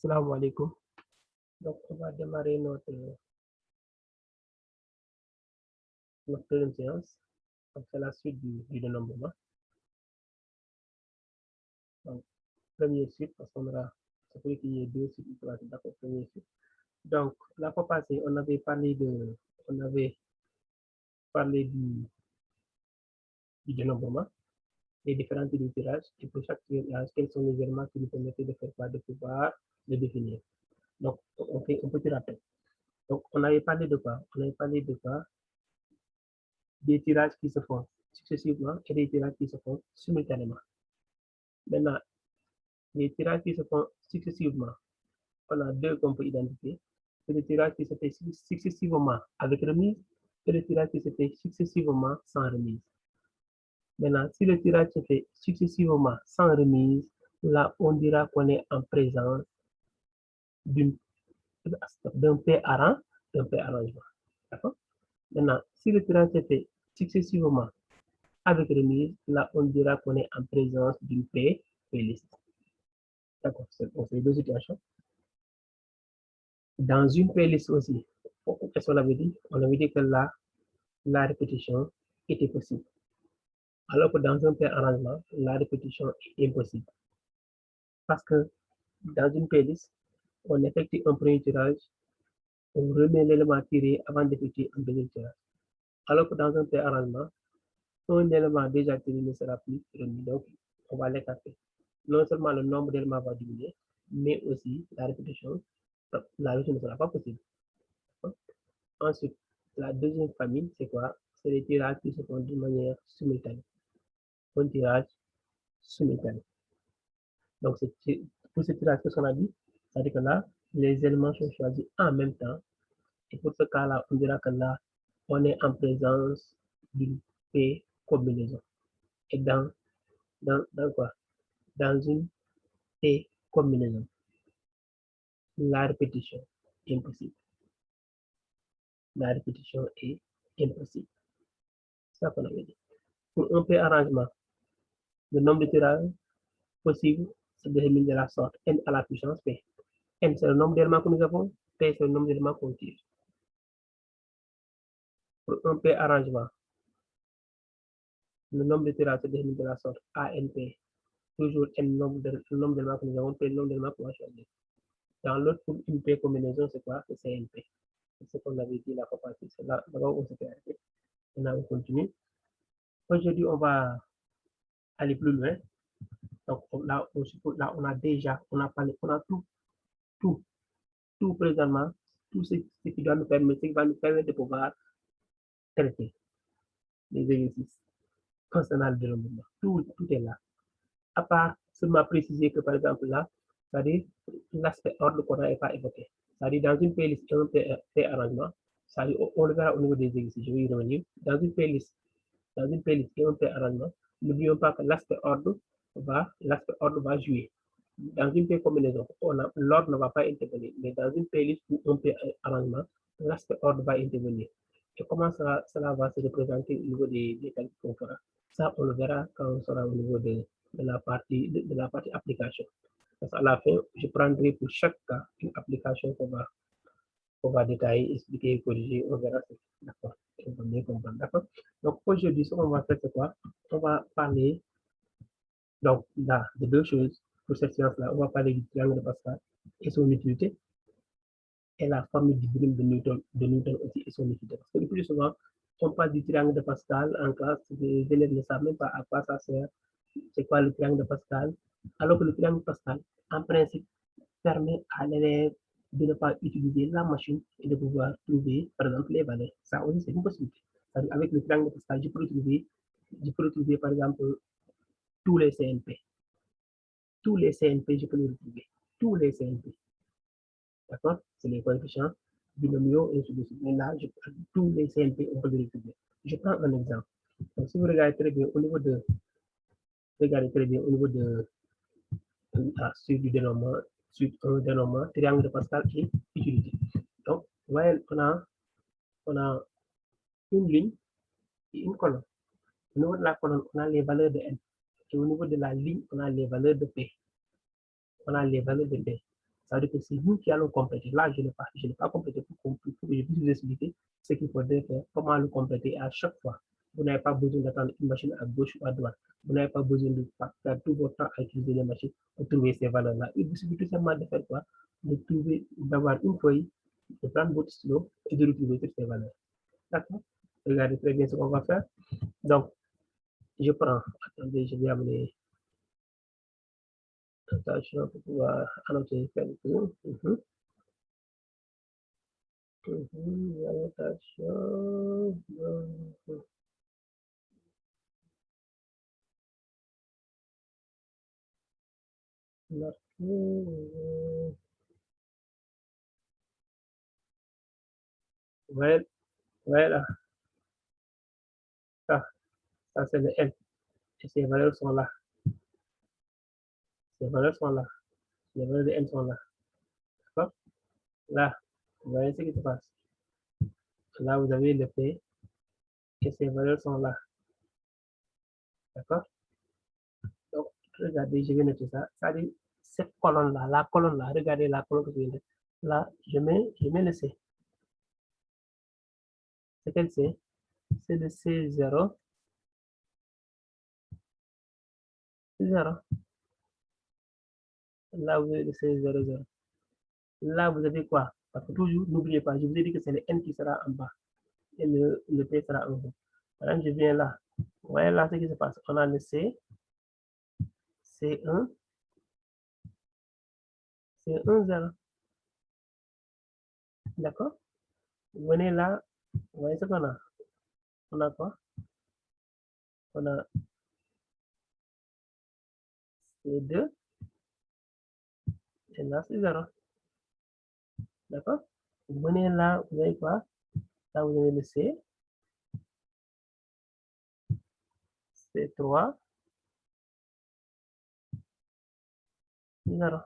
Salam alaikum. Donc, on va démarrer notre deuxième séance. Donc, c'est la suite du dénombrement. Donc, premier suite, parce qu'on aura, c'est vrai qu'il y a deux suites, il faudra d'accord, premier suite. Donc, la fois passée, on avait parlé du dénombrement, les différents types de tirage, et pour chaque tirage, quels sont les éléments qui nous permettent de faire quoi, de pouvoir le définir. Donc, on fait un petit rappel. Donc, on avait parlé de quoi? On avait parlé de quoi? Des tirages qui se font successivement et des tirages qui se font simultanément. Maintenant, les tirages qui se font successivement, on a deux qu'on peut identifier. C'est le tirage qui se fait successivement avec remise et le tirage qui se fait successivement sans remise. Maintenant, si le tirage se fait successivement sans remise, là, on dira qu'on est en présence d'un arrangement. D'accord? Maintenant, si le tirage se fait successivement avec remise, là, on dira qu'on est en présence d'une playlist. D'accord, c'est les deux situations. Dans une playlist aussi, qu'est-ce qu'on avait dit? On avait dit que là, la répétition était possible. Alors que dans un arrangement, la répétition est impossible. Parce que dans une playlist, on effectue un premier tirage, on remet l'élément tiré avant d'effectuer un deuxième tirage. Alors que dans un arrangement, un élément déjà tiré ne sera plus remis, donc on va l'écarter. Non seulement le nombre d'éléments va diminuer, mais aussi la répétition ne sera pas possible. Ensuite, la deuxième famille, c'est quoi? C'est les tirages qui se font de manière simultanée. Un tirage simultané. Donc, pour ce tirage, qu'est-ce qu'on a dit? C'est-à-dire que là, les éléments sont choisis en même temps. Et pour ce cas-là, on dira que là, on est en présence d'une P-combinaison. Et dans quoi? Dans une P-combinaison, la répétition est impossible. La répétition est impossible. C'est ça qu'on avait dit. Pour un P-arrangement, le nombre de tirages possibles se détermine de la sorte n à la puissance p. N, c'est le nombre d'éléments que nous avons, p, c'est le nombre d'éléments qu'on tire. Pour un P-arrangement, le nombre de tirages se détermine de la sorte ANP, toujours n nombre d'éléments que nous avons, p, le nombre d'éléments qu'on va choisir. Dans l'autre, pour une P-combinaison, c'est quoi? C'est CNP. C'est ce qu'on avait dit la fois passée. C'est là où on s'était arrêté. Maintenant, on continue. Aujourd'hui, on va aller plus loin. Donc là, on a déjà, on a parlé, on a tout présentement, tout ce qui doit nous permettre, qui va nous permettre de pouvoir traiter les exercices concernant le développement. Tout est là. À part seulement préciser que, par exemple, là, c'est-à-dire l'aspect ordre qu'on n'avait pas évoqué. C'est-à-dire dans une playlist et un arrangement, on le verra au niveau des exercices, je vais y revenir. Dans une playlist et un arrangement, n'oublions pas que l'aspect ordre va jouer. Dans une combinaison, l'ordre ne va pas intervenir, mais dans une playlist ou un arrangement, l'aspect ordre va intervenir. Et comment cela va se représenter au niveau des calculs qu'on fera? Ça, on le verra quand on sera au niveau de la partie application. Parce qu'à la fin, je prendrai pour chaque cas une application qu'on va détailler, expliquer, corriger, on verra. D'accord, on va bien comprendre, d'accord? Donc aujourd'hui, ce qu'on va faire, c'est quoi? On va parler donc là de deux choses pour cette séance-là. On va parler du triangle de Pascal et son utilité, et la formule du brume de Newton aussi et son utilité. Parce que le plus souvent, on parle du triangle de Pascal en classe, les élèves ne savent même pas à quoi ça sert, c'est quoi le triangle de Pascal, alors que le triangle de Pascal, en principe, permet à l'élève de ne pas utiliser la machine et de pouvoir trouver, par exemple, les valeurs. Ça aussi, c'est une possibilité. Avec le triangle de Pascal, je peux retrouver, par exemple, tous les CNP. Tous les CNP, je peux les retrouver. Tous les CNP. D'accord? C'est les coefficients binomiaux et ainsi de suite. Mais là, tous les CNP, on peut les retrouver. Je prends un exemple. Donc, si vous regardez très bien au niveau de sur du dénombrement, sur un dénombrement, triangle de Pascal et utilité. Donc, voyez, on a une ligne et une colonne. Au niveau de la colonne, on a les valeurs de n. Et au niveau de la ligne, on a les valeurs de p. Ça veut dire que c'est nous qui allons compléter. Là, je n'ai pas complété pour que je puisse vous expliquer ce qu'il faudrait faire, comment le compléter à chaque fois. Vous n'avez pas besoin d'attendre une machine à gauche ou à droite. Vous n'avez pas besoin de faire tout votre temps à utiliser les machines pour trouver ces valeurs-là. Il vous suffit tout simplement de faire quoi? D'avoir une feuille, de prendre votre stylo et de retrouver toutes ces valeurs. D'accord? Regardez très bien ce qu'on va faire. Donc, je prends, attendez, je vais amener, attention pour pouvoir annoter le tout. Attention. Voilà, ça c'est le N. Et ces valeurs sont là. Ces valeurs sont là. Les valeurs de N sont là. D'accord? Là, vous voyez ce qui se passe. Là, vous avez le P et ces valeurs sont là. D'accord? Donc, regardez, je vais noter ça. Ça dit, cette colonne-là, la colonne-là, regardez la colonne que je viens de. Là, je mets le C. C'est quel C? C'est le C0. 0. Là, vous avez le C00. Là, vous avez quoi? Parce que toujours, n'oubliez pas, je vous ai dit que c'est le N qui sera en bas. Et le P sera en haut. Maintenant, je viens là. Vous voyez là ce qui se passe. On a le C, C1, C1, 0. D'accord? Vous venez là, vous voyez ce qu'on a? On a quoi? On a C2, et là, c'est 0. D'accord? Vous venez là, vous avez quoi? Là, vous avez le C, C3, 0.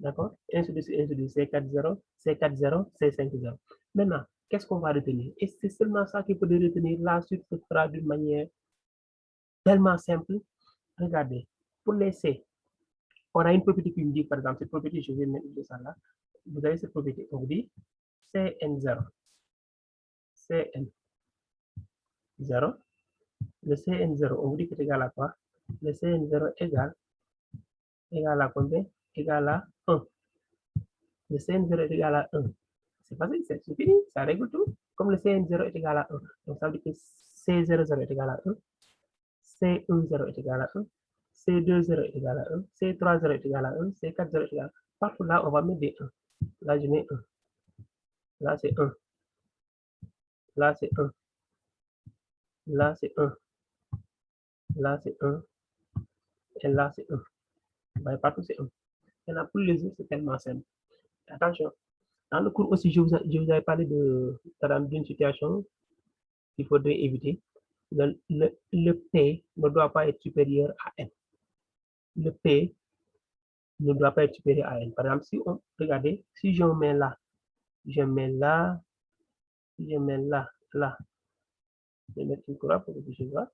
D'accord? Ainsi de suite, C4, 0, C4, 0, C5, 0. Maintenant, qu'est-ce qu'on va retenir? Et c'est seulement ça qu'il faut retenir. La suite se fera d'une manière tellement simple. Regardez, pour les C, on a une propriété qui me dit, par exemple, cette propriété, je vais mettre ça là. Vous avez cette propriété, on vous dit Cn0. Cn0. Le Cn0, on vous dit que c'est égal à quoi? Le Cn0 égal à combien? Égal à 1. Le Cn0 est égal à 1. C'est facile, c'est fini, ça règle tout. Comme le Cn0 est égal à 1. Donc ça veut dire que C00 est égal à 1. C10 est égal à 1. C20 est égal à 1. C30 est égal à 1. C40 est égal à 1. Partout là, on va mettre des 1. Là, je mets 1. Là, c'est 1. Là, c'est 1. Là, c'est 1. Là, c'est 1. Et là, c'est 1. Vous voyez, partout, c'est 1. Et là, pour les autres, c'est tellement simple. Attention. Dans le cours aussi, je vous avais parlé d'une situation qu'il faudrait éviter. Le P ne doit pas être supérieur à N. Le P ne doit pas être supérieur à N. Par exemple, si on, regardez, si je mets là, je mets là, je mets là, là. Je vais mettre une croix pour que je vois.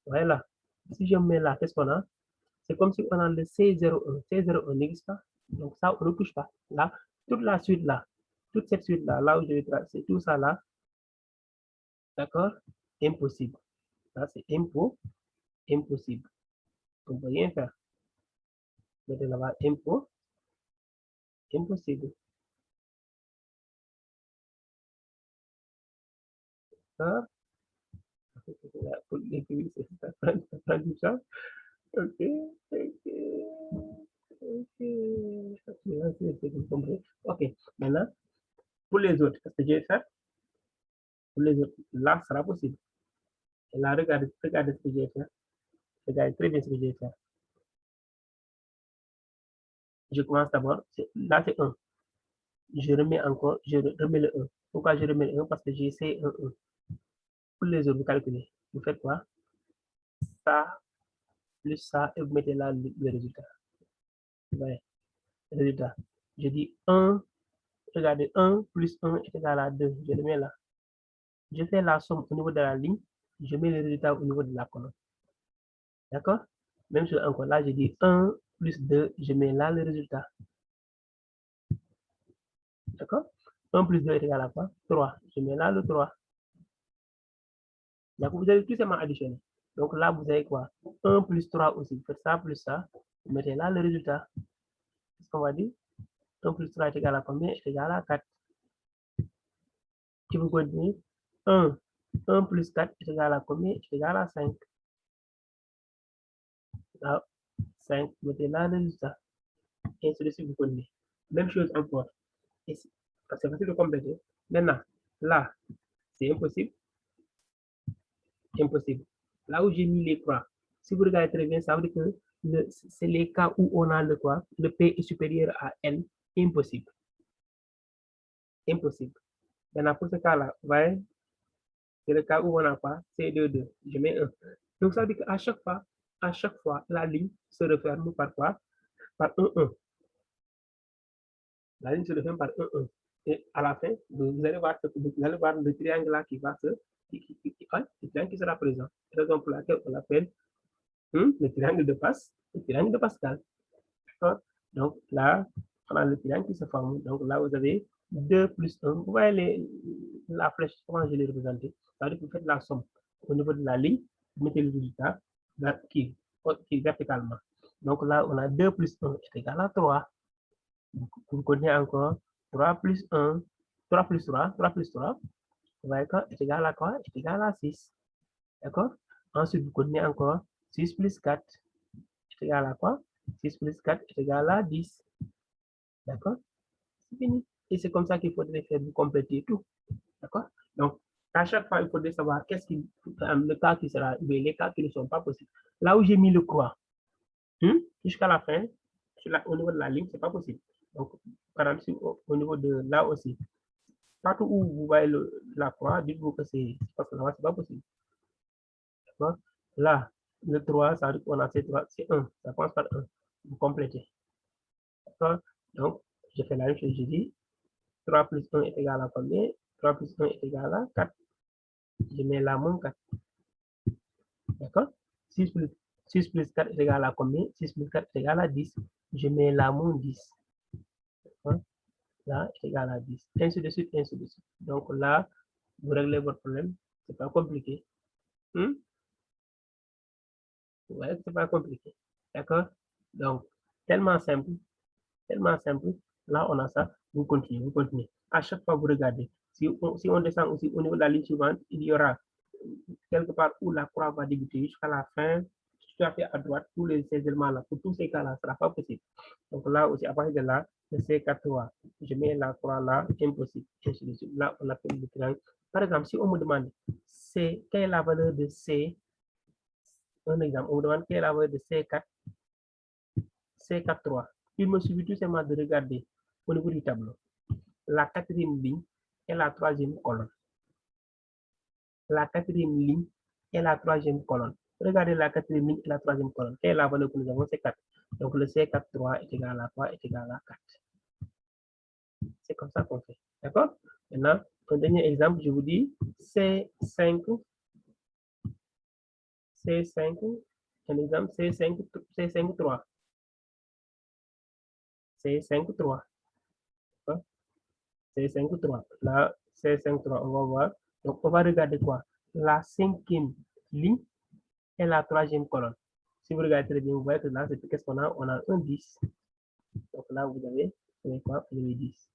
Voilà. Si je mets là, qu'est-ce qu'on a? C'est comme si on a le C01. C01 n'existe pas. Donc ça, on ne touche pas. Là, toute la suite là, toute cette suite là, là où je vais tracer, tout ça là, d'accord? Impossible. Ça, c'est impossible. On ne peut rien faire. Mettez là-bas, impossible. Ça, pour l'écrire, ça prend du temps. Ok, ok. Maintenant, pour les autres, qu'est-ce que je vais faire? Pour les autres, là, ça sera possible. Et là, regardez ce que je vais faire. Regardez très bien ce que je vais faire. Je commence d'abord. Là, c'est 1. Je remets encore, je remets le 1. Pourquoi je remets le 1? Parce que j'ai C1, 1. Pour les autres, vous calculez. Vous faites quoi? Ça, plus ça, et vous mettez là le résultat. Vous voyez, le résultat. Je dis 1, regardez, 1 plus 1 est égal à 2. Je le mets là. Je fais la somme au niveau de la ligne. Je mets le résultat au niveau de la colonne. D'accord? Même chose encore là, je dis 1 plus 2, je mets là le résultat. D'accord? 1 plus 2 est égal à quoi? 3. Je mets là le 3. Donc, vous avez tout simplement additionné. Donc là, vous avez quoi? 1 plus 3 aussi. Vous faites ça plus ça. Vous mettez là le résultat. Qu'est-ce qu'on va dire? 1 plus 3 est égal à combien? Est égal à 4. Si vous continuez, 1 plus 4 est égal à combien? Est égal à 5. Là, 5, mettez là le résultat. Et ainsi de suite, vous continuez. Même chose encore. C'est facile de compléter. Maintenant, là, c'est impossible. Impossible. Là où j'ai mis les croix, si vous regardez très bien, ça veut dire que c'est les cas où on a le quoi? Le P est supérieur à N. Impossible. Impossible. Maintenant, pour ce cas-là, vous voyez, c'est le cas où on n'a pas C2, je mets 1. Donc, ça veut dire qu'à chaque fois, la ligne se referme par quoi? Par 1. La ligne se referme par 1. Et à la fin, vous allez voir le triangle là qui va le triangle qui sera présent. Raison pour laquelle on l'appelle le triangle de le triangle de Pascal. Donc là, on a le triangle qui se forme. Donc là, vous avez 2 plus 1. Vous voyez la flèche, comment je l'ai représentée? Ça veut dire que vous faites la somme au niveau de la ligne, vous mettez le résultat qui est verticalement. Donc là, on a 2 plus 1 est égal à 3. Vous connaissez encore 3 plus 1, 3 plus 3, 3 plus 3, vous voyez quoi? Est égal à quoi? Est égal à 6. D'accord? Ensuite, vous connaissez encore 6 plus 4 est égal à quoi? 6 plus 4 est égal à 10. D'accord? C'est fini. Et c'est comme ça qu'il faudrait faire vous compléter tout. D'accord? Donc, à chaque fois, il faudrait savoir le cas qui sera, mais les cas qui ne sont pas possibles. Là où j'ai mis le croix, jusqu'à la fin, au niveau de la ligne, c'est pas possible. Donc, par exemple, au niveau de là aussi, partout où vous voyez la croix, dites-vous que c'est parce que là, c'est pas possible. D'accord? Là, le 3, ça veut dire qu'on a C3, c'est 1, ça commence par 1. Vous complétez. D'accord? Donc, je fais la même chose, je dis 3 plus 1 est égal à combien? 3 plus 1 est égal à 4. Je mets là mon 4. D'accord? 6 plus 4 est égal à combien? 6 plus 4 est égal à 10. Je mets là mon 10. D'accord? Là, est égal à 10. Ainsi de suite, ainsi de suite. Donc là, vous réglez votre problème. C'est pas compliqué. Ouais, c'est pas compliqué. D'accord? Donc, tellement simple. Tellement simple. Là, on a ça. Vous continuez, vous continuez. À chaque fois, vous regardez. Si on descend aussi au niveau de la ligne suivante, il y aura quelque part où la croix va débuter jusqu'à la fin, tout à fait à droite, ces éléments-là. Pour tous ces cas-là, ce ne sera pas possible. Donc là aussi, à partir de là, le C4, je mets la croix là, impossible. Là, on appelle le triangle. Par exemple, si on me demande quelle est la valeur de C, un exemple, on me demande quelle est la valeur de C4, C4, il me suffit tout simplement de regarder au niveau du tableau la quatrième ligne et la troisième colonne. La quatrième ligne et la troisième colonne. Regardez la quatrième ligne et la troisième colonne. Quelle est la valeur que nous avons? C'est 4. Donc le C4 est égal à quoi? Est égal à 4. C'est comme ça qu'on fait. D'accord? Maintenant, un dernier exemple, je vous dis C5, un exemple C5, 3. C5, 3. Là, C5, 3, on va voir. Donc, on va regarder quoi? La cinquième ligne et la troisième colonne. Si vous regardez très bien, vous voyez que là, qu'est-ce qu'on a? On a un 10. Donc là, vous avez quoi? Vous avez 10.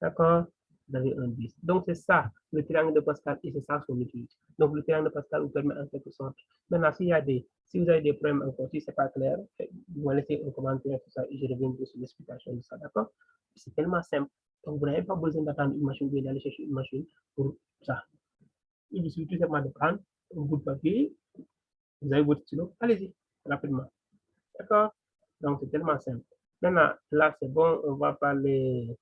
D'accord? Vous avez un 10. Donc, c'est ça, le triangle de Pascal, et c'est ça son utilité. Donc, le triangle de Pascal vous permet en quelque sorte. Maintenant, si vous avez des problèmes encore, si ce n'est pas clair, vous me laissez un commentaire sur ça et je reviendrai sur l'explication de ça. D'accord? C'est tellement simple. Donc, vous n'avez pas besoin d'attendre une machine, d'aller chercher une machine pour ça. Il suffit tout simplement de prendre un bout de papier, vous avez votre stylo, allez-y, rapidement. D'accord? Donc, c'est tellement simple. Maintenant, là, c'est bon, on va parler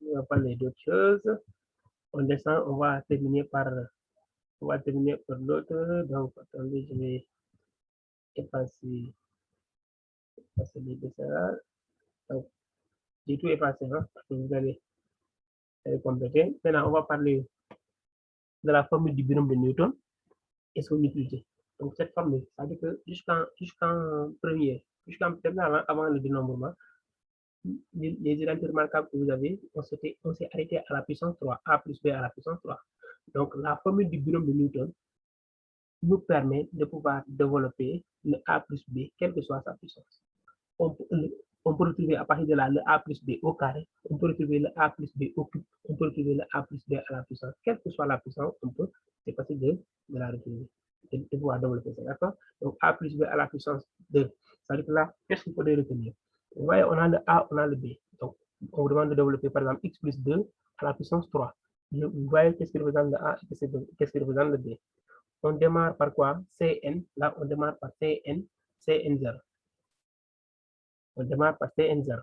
d'autres choses. On descend, on va terminer par l'autre. Donc, attendez, je vais effacer les dessins. Donc, j'ai tout effacé, hein, parce que vous allez compléter. Maintenant, on va parler de la formule du binôme de Newton et son utilité. Donc, cette formule, ça veut dire que jusqu'en terminal, avant le dénombrement, les identités remarquables que vous avez, on s'est arrêté à la puissance 3, a plus b à la puissance 3. Donc, la formule du binôme de Newton nous permet de pouvoir développer le a plus b, quelle que soit sa puissance. On peut retrouver à partir de là le a plus b au carré, on peut retrouver le a plus b au cube, on peut retrouver le a plus b à la puissance. Quelle que soit la puissance, on peut, c'est facile de la retrouver, de pouvoir développer ça, d'accord? Donc, a plus b à la puissance 2. Ça veut dire que là, qu'est-ce qu'il faudrait retenir? Vous voyez, on a le a, on a le b. Donc, on vous demande de développer, par exemple, x plus 2 à la puissance 3. Vous voyez qu'est-ce qui représente le a et qu'est-ce qui représente le b. On démarre par quoi? Cn. Là, on démarre par Cn, Cn0. On démarre par Cn0.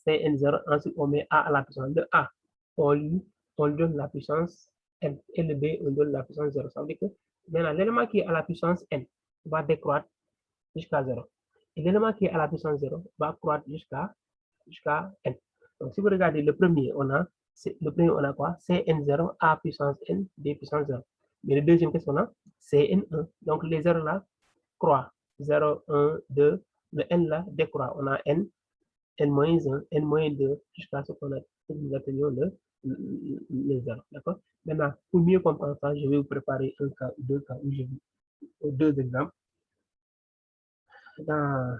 Cn0, ensuite on met A à la puissance de A. On lui donne la puissance n. Et le B, on donne la puissance 0. Ça veut dire que maintenant, l'élément qui est à la puissance n va décroître jusqu'à 0. Et l'élément qui est à la puissance 0 va croître jusqu'à n. Donc, si vous regardez le premier, on a quoi? Cn0, A puissance n, B puissance 0. Mais le deuxième, qu'est-ce qu'on a? Cn1. Donc, les 0 là croient. 0, 1, 2. Le n là décroît. On a n, n-1, n-2, jusqu'à ce qu'on atteignons le 0. D'accord? Maintenant, pour mieux comprendre ça, je vais vous préparer un cas, deux cas où je vous deux exemples dans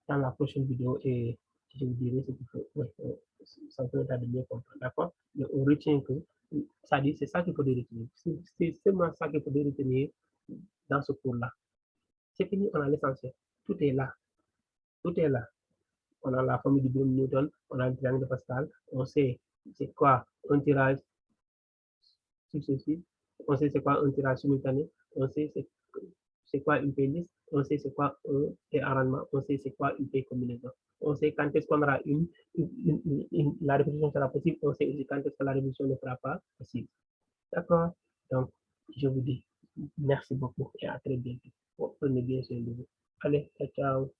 la prochaine vidéo et je vous dirai ce qu'il faut. Ouais, ça peut être de mieux comprendre. D'accord? Mais on retient que ça dit, c'est ça qu'il faut retenir. C'est seulement ça qu'il faut retenir dans ce cours-là. C'est fini, on a l'essentiel. Tout est là. Tout est là. On a la formule du binôme Newton, on a le triangle de Pascal, on sait c'est quoi un tirage successif, on sait c'est quoi un tirage simultané, on sait c'est quoi une playlist, on sait c'est quoi un arrangement, on sait c'est quoi une combinaison. On sait quand est-ce qu'on aura la répétition sera possible, on sait aussi quand est-ce que la répétition ne sera pas possible. D'accord? Donc, je vous dis merci beaucoup et à très bientôt. Prenez bien soin de vous. Allez, ciao, ciao.